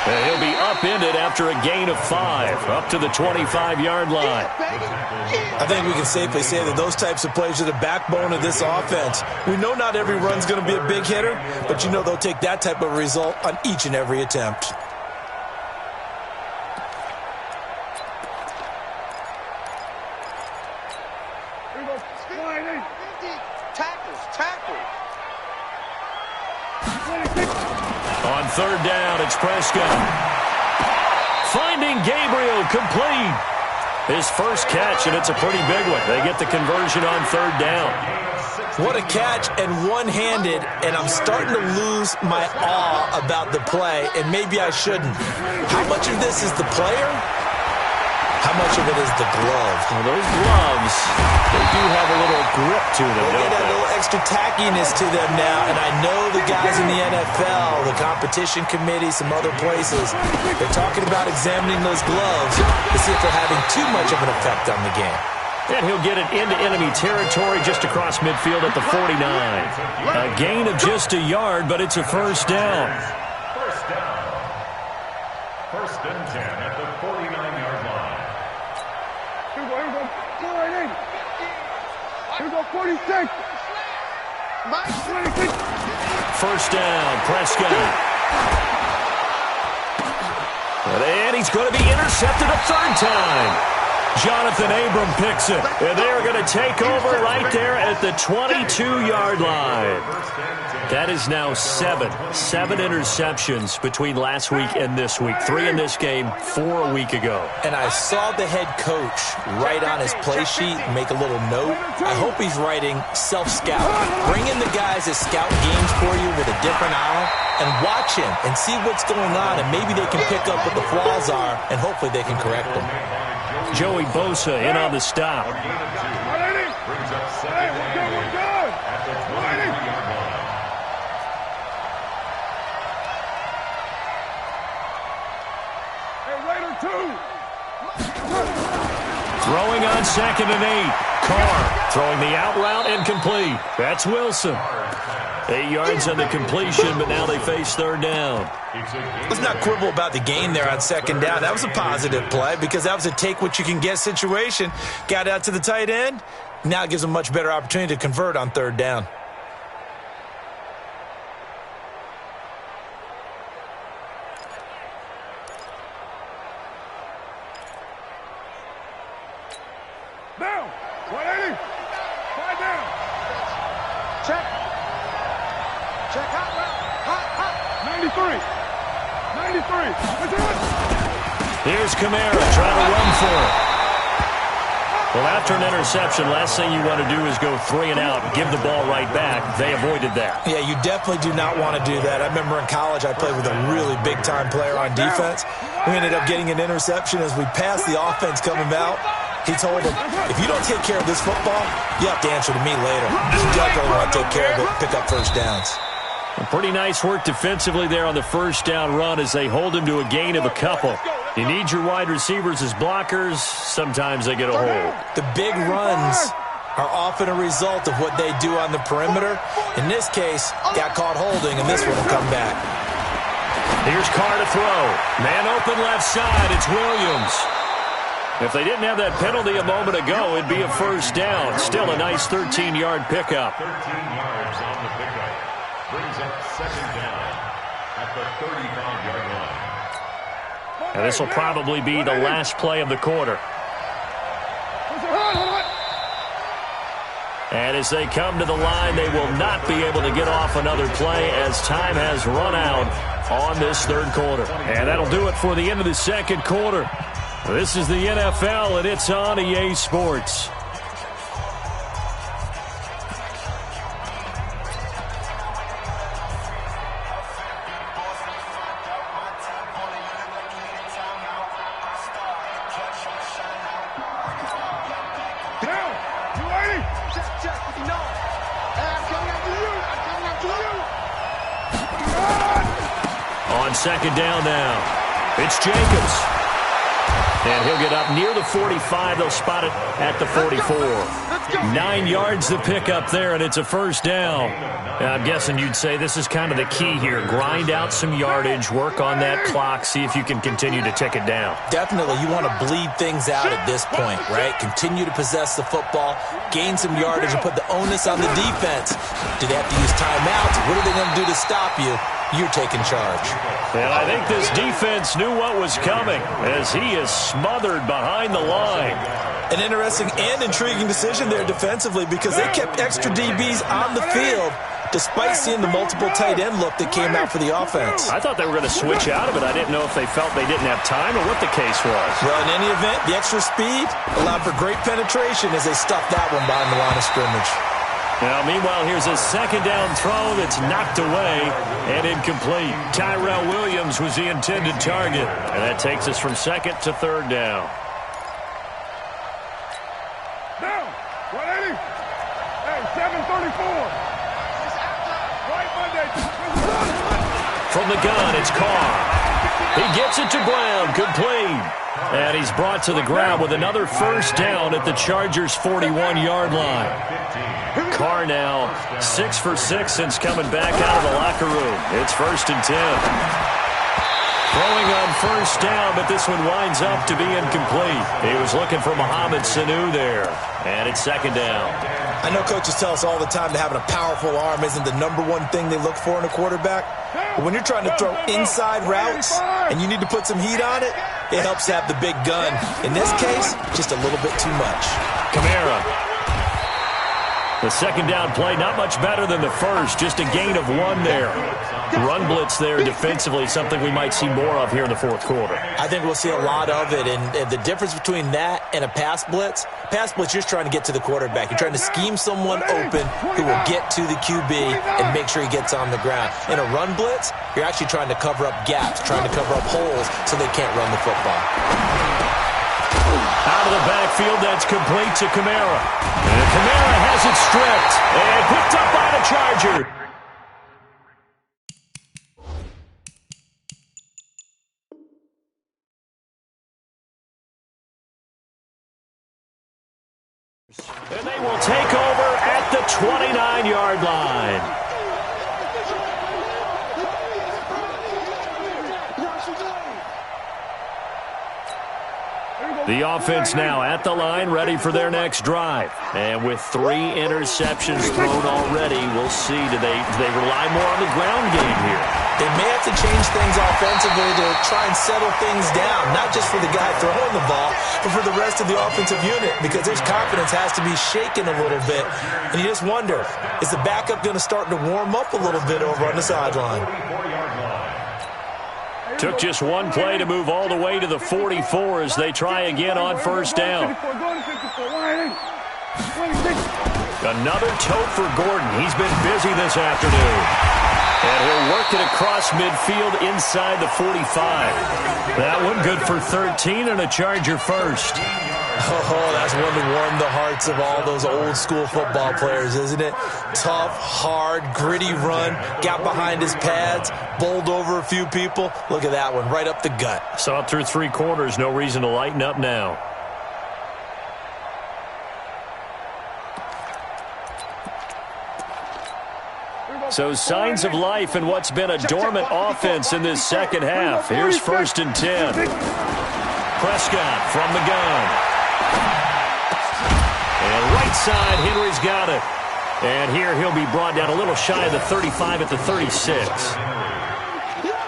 And he'll be upended after a gain of 5, up to the 25-yard line. I think we can safely say that those types of plays are the backbone of this offense. We know not every run's going to be a big hitter, but you know they'll take that type of result on each and every attempt. On third down, it's Prescott. Finding Gabriel complete. His first catch, and it's a pretty big one. They get the conversion on third down. What a catch, and one-handed, and I'm starting to lose my awe about the play, and maybe I shouldn't. How much of this is the player? How much of it is the glove? Well, those gloves, they do have a little grip to them, They don't get a they? little extra tackiness to them now, and I know the guys in the NFL, the competition committee, some other places, they're talking about examining those gloves to see if they're having too much of an effect on the game. And he'll get it into enemy territory just across midfield at the 49. A gain of just a yard, but it's a first down. First down. First and 10 at the 49-yard line. Here we go, 46. First down, Prescott. And he's going to be intercepted a third time. Jonathan Abram picks it, and they are going to take over right there at the 22-yard line. That is now seven interceptions between last week and this week. 3 in this game, 4 a week ago. And I saw the head coach write on his play sheet, make a little note. I hope he's writing self-scout. Bring in the guys that scout games for you with a different eye and watch him and see what's going on, and maybe they can pick up what the flaws are, and hopefully they can correct them. Joey Bosa in on the stop. Throwing on 2nd and 8. Carr throwing the out route incomplete. That's Wilson. 8 yards on the completion, but now they face 3rd down. Let's not quibble about the gain there on 2nd down. That was a positive play because that was a take-what-you-can-get situation. Got out to the tight end. Now it gives them a much better opportunity to convert on 3rd down. Down. 180. 5 down. Check. Check hot route. Hot. 93. 93. Here's Kamara trying to run for it. Well, after an interception, last thing you want to do is go 3 and out, give the ball right back. They avoided that. Yeah, you definitely do not want to do that. I remember in college I played with a really big-time player on defense. We ended up getting an interception as we passed the offense coming out. He told him, if you don't take care of this football, you have to answer to me later. You definitely want to take care of it, pick up first downs. Pretty nice work defensively there on the first down run as they hold him to a gain of a couple. You need your wide receivers as blockers. Sometimes they get a hold. The big runs are often a result of what they do on the perimeter. In this case, got caught holding, and this one will come back. Here's Carr to throw. Man open left side. It's Williams. If they didn't have that penalty a moment ago, it'd be a first down. Still a nice 13-yard pickup. 13 yards on the pickup. Brings up 2nd down at the 35-yard line. And this will probably be the last play of the quarter. And as they come to the line, they will not be able to get off another play as time has run out on this 3rd quarter. And that'll do it for the end of the 2nd quarter. This is the NFL, and it's on EA Sports. On 2nd down now, it's Jacobs. And he'll get up near the 45. They'll spot it at the 44. 9 yards to pick up there, and it's a first down. And I'm guessing you'd say this is kind of the key here. Grind out some yardage, work on that clock, see if you can continue to tick it down. Definitely. You want to bleed things out at this point, right? Continue to possess the football, gain some yardage, and put the onus on the defense. Do they have to use timeouts? What are they going to do to stop you? You're taking charge. And I think this defense knew what was coming as he is smothered behind the line. An interesting and intriguing decision there defensively because they kept extra DBs on the field despite seeing the multiple tight end look that came out for the offense. I thought they were going to switch out of it. I didn't know if they felt they didn't have time or what the case was. Well, in any event, the extra speed allowed for great penetration as they stuffed that one behind the line of scrimmage. Now, meanwhile, here's a 2nd down throw that's knocked away and incomplete. Tyrell Williams was the intended target, and that takes us from 2nd to 3rd down. Down. 180. Hey, 734. Right Monday. From the gun, it's Carr. He gets it to Brown, complete. And he's brought to the ground with another first down at the Chargers' 41-yard line. Carr now 6 for 6 since coming back out of the locker room. It's 1st and 10. Throwing on first down, but this one winds up to be incomplete. He was looking for Mohamed Sanu there. And it's 2nd down. I know coaches tell us all the time that having a powerful arm isn't the #1 thing they look for in a quarterback. But when you're trying to throw inside routes and you need to put some heat on it, It helps have the big gun. In this case, just a little bit too much. Kamara. The second down play, not much better than the first, just a gain of 1 there. Run blitz there defensively, something we might see more of here in the fourth quarter. I think we'll see a lot of it, and the difference between that and a pass blitz, you're just trying to get to the quarterback. You're trying to scheme someone open who will get to the QB and make sure he gets on the ground. In a run blitz, you're actually trying to cover up gaps, trying to cover up holes so they can't run the football. Out of the backfield, that's complete to Kamara. And Kamara has it stripped and picked up by the Charger. And they will take over at the 29-yard line. The offense now at the line, ready for their next drive. And with 3 interceptions thrown already, we'll see. Do they rely more on the ground game here? They may have to change things offensively to try and settle things down, not just for the guy throwing the ball, but for the rest of the offensive unit, because his confidence has to be shaken a little bit. And you just wonder, is the backup going to start to warm up a little bit over on the sideline? Took just 1 play to move all the way to the 44 as they try again on first down. Another tote for Gordon. He's been busy this afternoon. And he'll work it across midfield inside the 45. That one good for 13 and a Charger first. Oh, that's one to warm the hearts of all those old-school football players, isn't it? Tough, hard, gritty run, got behind his pads, bowled over a few people. Look at that one, right up the gut. Saw it through 3 quarters, no reason to lighten up now. So signs of life in what's been a dormant offense in this second half. Here's 1st and 10. Prescott from the gun. And right side, Henry's got it. And here he'll be brought down a little shy of the 35 at the 36.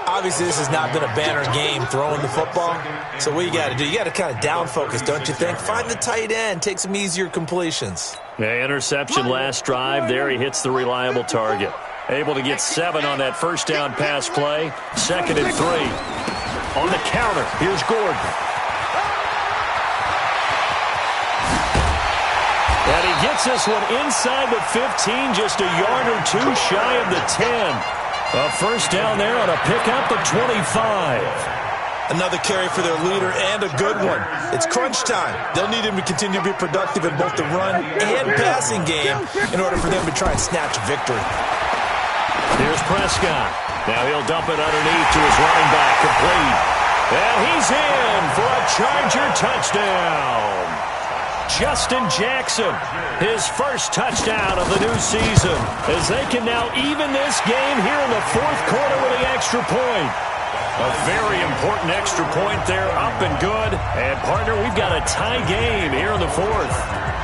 Obviously, this has not been a banner game throwing the football. So what you got to do, you got to kind of down focus, don't you think? Find the tight end, take some easier completions. Yeah, interception last drive. There he hits the reliable target. Able to get 7 on that first down pass play. 2nd and 3. On the counter, here's Gordon. And he gets this one inside the 15, just a yard or 2 shy of the 10. A first down there on a pickup of 25. Another carry for their leader and a good one. It's crunch time. They'll need him to continue to be productive in both the run and passing game in order for them to try and snatch victory. Here's Prescott. Now he'll dump it underneath to his running back, complete. And he's in for a Charger touchdown. Justin Jackson, his first touchdown of the new season, as they can now even this game here in the fourth quarter with the extra point. A very important extra point there, up and good. And, partner, we've got a tie game here in the fourth.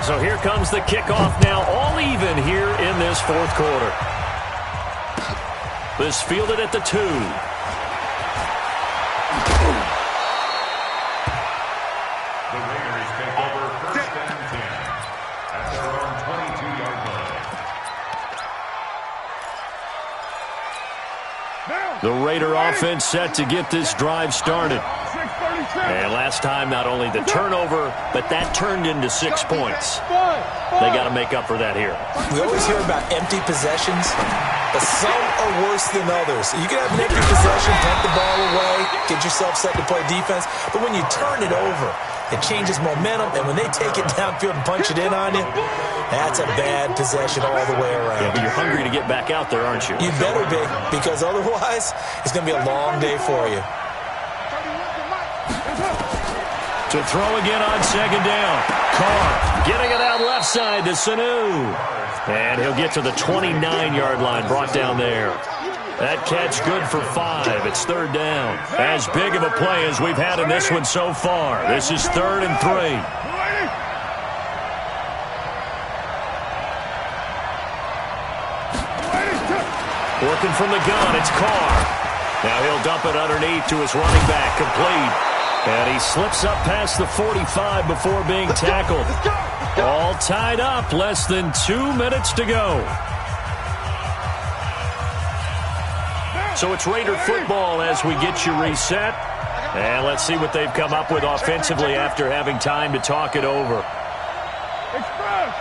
So here comes the kickoff now, all even here in this fourth quarter. This fielded at the 2. The Raider offense set to get this drive started. And last time, not only the turnover, but that turned into 6 points. They got to make up for that here. We always hear about empty possessions, but some are worse than others. You can have an empty possession, punt the ball away, get yourself set to play defense, but when you turn it over, it changes momentum, and when they take it downfield and punch it in on you, that's a bad possession all the way around. Yeah, but you're hungry to get back out there, aren't you? You better be, because otherwise, it's going to be a long day for you. To throw again on second down. Carr getting it out left side to Sanu. And he'll get to the 29-yard line, brought down there. That catch good for 5. It's 3rd down. As big of a play as we've had in this one so far. This is 3rd and 3. Working from the gun, it's Carr. Now he'll dump it underneath to his running back, complete. And he slips up past the 45 before being tackled. All tied up, less than 2 minutes to go. So it's Raider football as we get you reset. And let's see what they've come up with offensively after having time to talk it over. Express.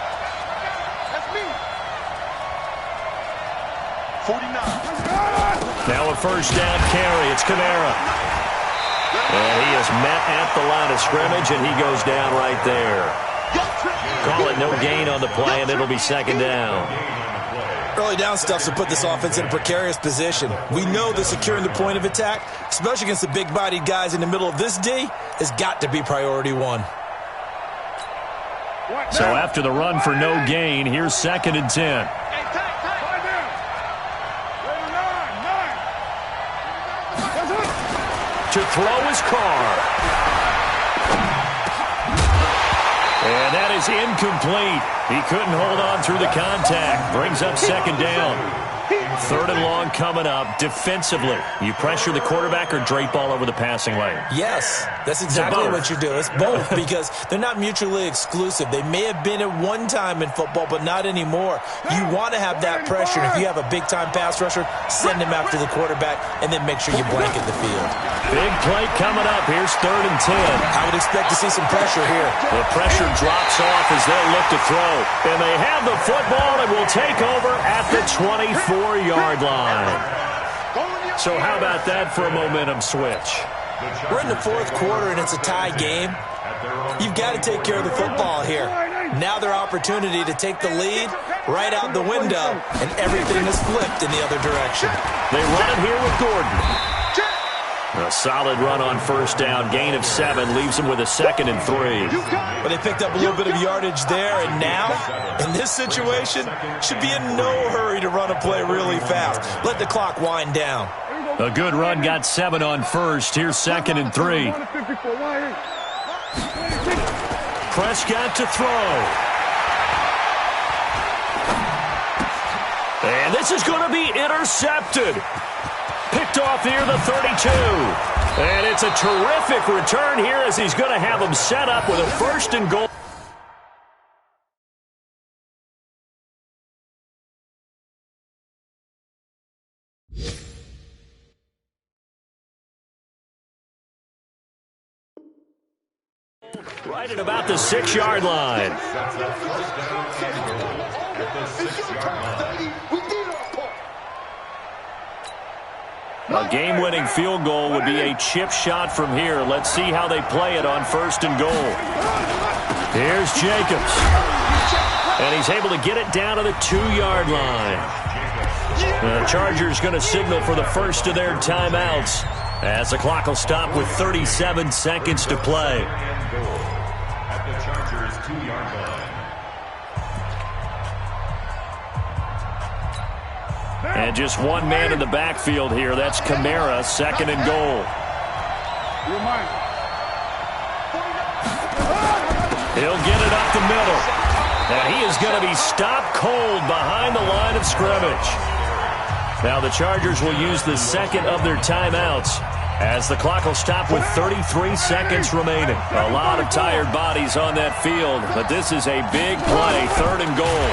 That's me. 49. Now a first down carry. It's Kamara. And he is met at the line of scrimmage, and he goes down right there. Call it no gain on the play, and it'll be second down. Early down stuff to put this offense in a precarious position. We know that securing the point of attack, especially against the big-bodied guys in the middle of this D, has got to be priority one. So after the run for no gain, here's 2nd and 10. To throw his car. And that is incomplete. He couldn't hold on through the contact. Brings up second down. 3rd and long coming up. Defensively, you pressure the quarterback or drape all over the passing lane? Yes, that's exactly what you do. It's both because they're not mutually exclusive. They may have been at one time in football, but not anymore. You want to have that pressure. And if you have a big-time pass rusher, send him after the quarterback and then make sure you blanket the field. Big play coming up. Here's 3rd and 10. I would expect to see some pressure here. The pressure drops off as they'll look to throw. And they have the football and will take over at the 24-yard line. So how about that for a momentum switch? We're in the 4th quarter and it's a tie game. You've got to take care of the football here. Now their opportunity to take the lead right out the window, and everything is flipped in the other direction. They run it here with Gordon. A solid run on first down. Gain of 7 leaves him with a 2nd and 3. But they picked up a little bit of yardage there, and now, in this situation, should be in no hurry to run a play really fast. Let the clock wind down. A good run got 7 on first. Here's 2nd and 3. Prescott to throw. And this is going to be intercepted. Picked off near the 32. And it's a terrific return here as he's going to have him set up with a 1st and goal. Right at about the 6-yard line. A game-winning field goal would be a chip shot from here. Let's see how they play it on 1st and goal. Here's Jacobs. And he's able to get it down to the 2-yard line. The Chargers going to signal for the first of their timeouts as the clock will stop with 37 seconds to play. At the Chargers 2-yard line. And just one man in the backfield here. That's Kamara, 2nd and goal. He'll get it up the middle. And he is going to be stopped cold behind the line of scrimmage. Now the Chargers will use the 2nd of their timeouts as the clock will stop with 33 seconds remaining. A lot of tired bodies on that field, but this is a big play, 3rd and goal.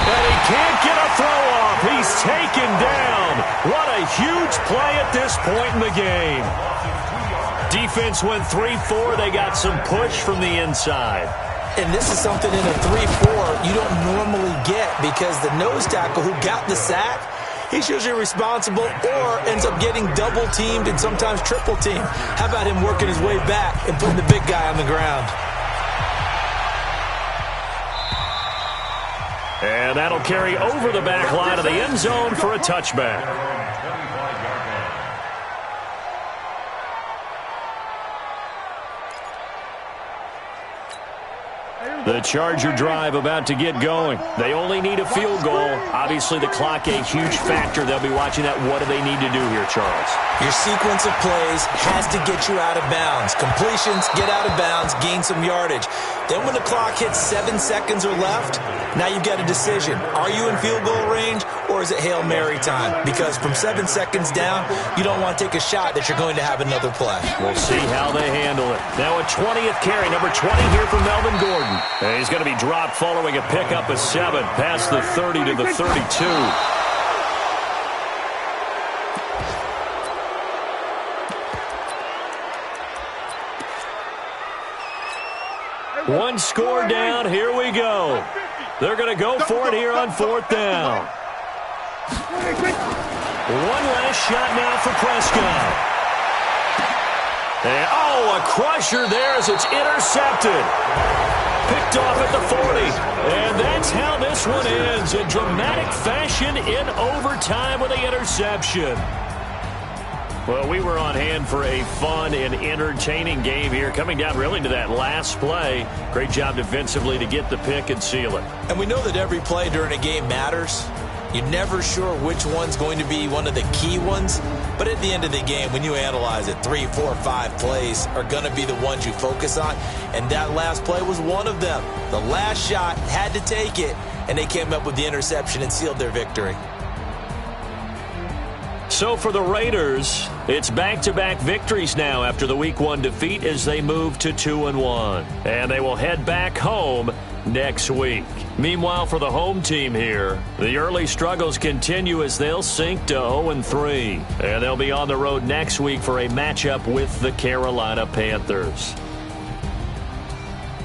And he can't get a throw off. He's taken down. What a huge play at this point in the game. Defense went 3-4. They got some push from the inside. And this is something in a 3-4 you don't normally get because the nose tackle who got the sack, he's usually responsible or ends up getting double-teamed and sometimes triple-teamed. How about him working his way back and putting the big guy on the ground? And that'll carry over the back line of the end zone for a touchback. The Charger drive about to get going. They only need a field goal. Obviously, the clock a huge factor. They'll be watching that. What do they need to do here, Charles? Your sequence of plays has to get you out of bounds. Completions, get out of bounds, gain some yardage. Then when the clock hits 7 seconds or left, now you've got a decision. Are you in field goal range, or or is it Hail Mary time? Because from 7 seconds down, you don't want to take a shot that you're going to have another play. We'll see how they handle it. Now a 20th carry, number 20 here for Melvin Gordon. And he's going to be dropped following a pickup of 7 past the 30 to the 32. One score down. Here we go. They're going to go for it here on 4th down. One last shot now for Prescott. And, a crusher there as it's intercepted. Picked off at the 40. And that's how this one ends in dramatic fashion in overtime with the interception. Well, we were on hand for a fun and entertaining game here, coming down really to that last play. Great job defensively to get the pick and seal it. And we know that every play during a game matters. You're never sure which one's going to be one of the key ones. But at the end of the game, when you analyze it, 3, 4, 5 plays are going to be the ones you focus on. And that last play was one of them. The last shot had to take it, and they came up with the interception and sealed their victory. So for the Raiders, it's back-to-back victories now after the Week 1 defeat as they move to 2-1. And they will head back home next week. Meanwhile, for the home team here, the early struggles continue as they'll sink to 0-3. And they'll be on the road next week for a matchup with the Carolina Panthers.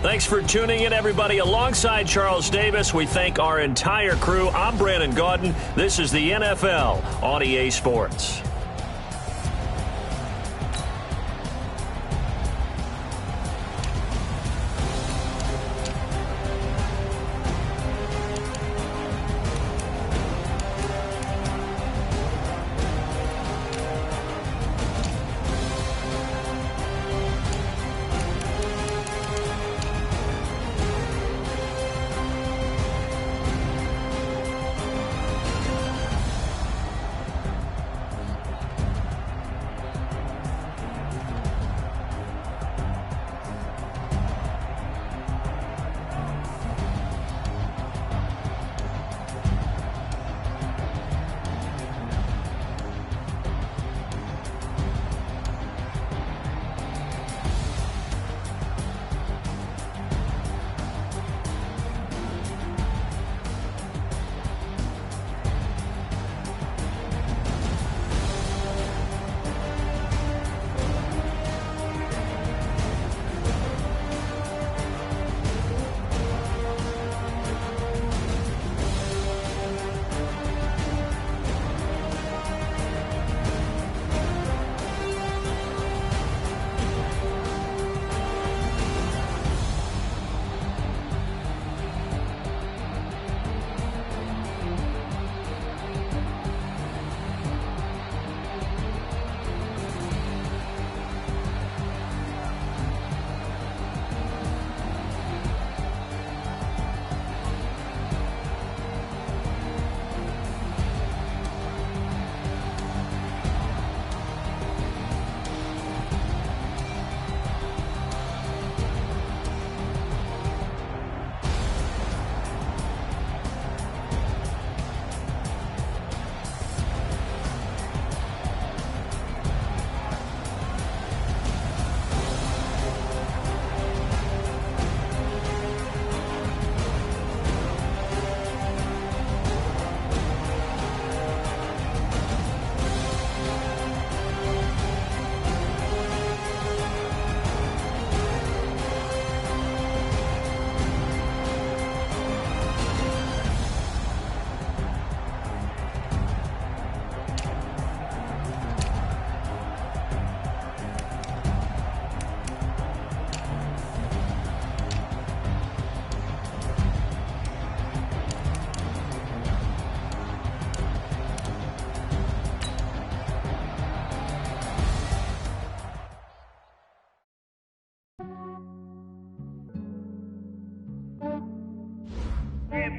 Thanks for tuning in, everybody. Alongside Charles Davis, we thank our entire crew. I'm Brandon Gaudin. This is the NFL on EA Sports.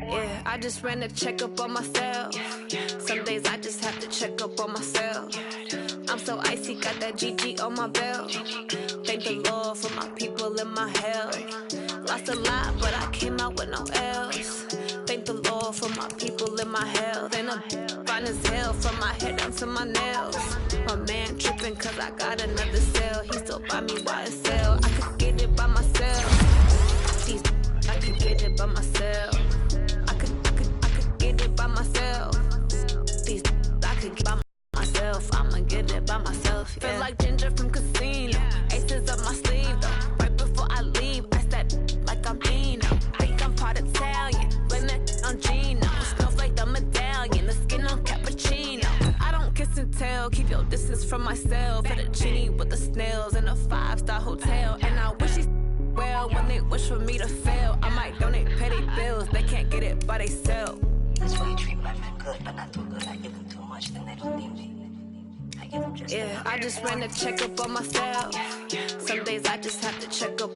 Yeah, I just ran a checkup on myself. Some days I just have to check up on myself. I'm so icy, got that GG on my belt. Thank the Lord for my people and my health. Lost a lot, but I came out with no else. Thank the Lord for for my people in my health. And I'm fine as hell from my head down to my nails. My man tripping cause I got another cell. He still buy me YSL. I could get it by myself. These I could get it by myself. I could get it by myself. These I could get by myself. I'ma get it by myself. Yeah. Feel like Ginger from Casino. Aces up my sleeve though. Right before I leave, I step like I'm Eno. Think I'm part Italian. Blame it on Gino. Smells like the medallion. The skin on cappuccino. I don't kiss and tell. Keep your distance from myself. Fettuccine with the snails in a 5-star hotel. And I wish these well when they wish for me to fail. I might donate petty bills. They can't get it by they sell. That's why you treat black men good, but not too good. I give them too much, then they don't need me. I give them just yeah, I just ran a checkup on myself. Some days I just have to check up.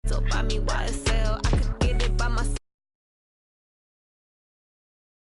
So buy me YSL.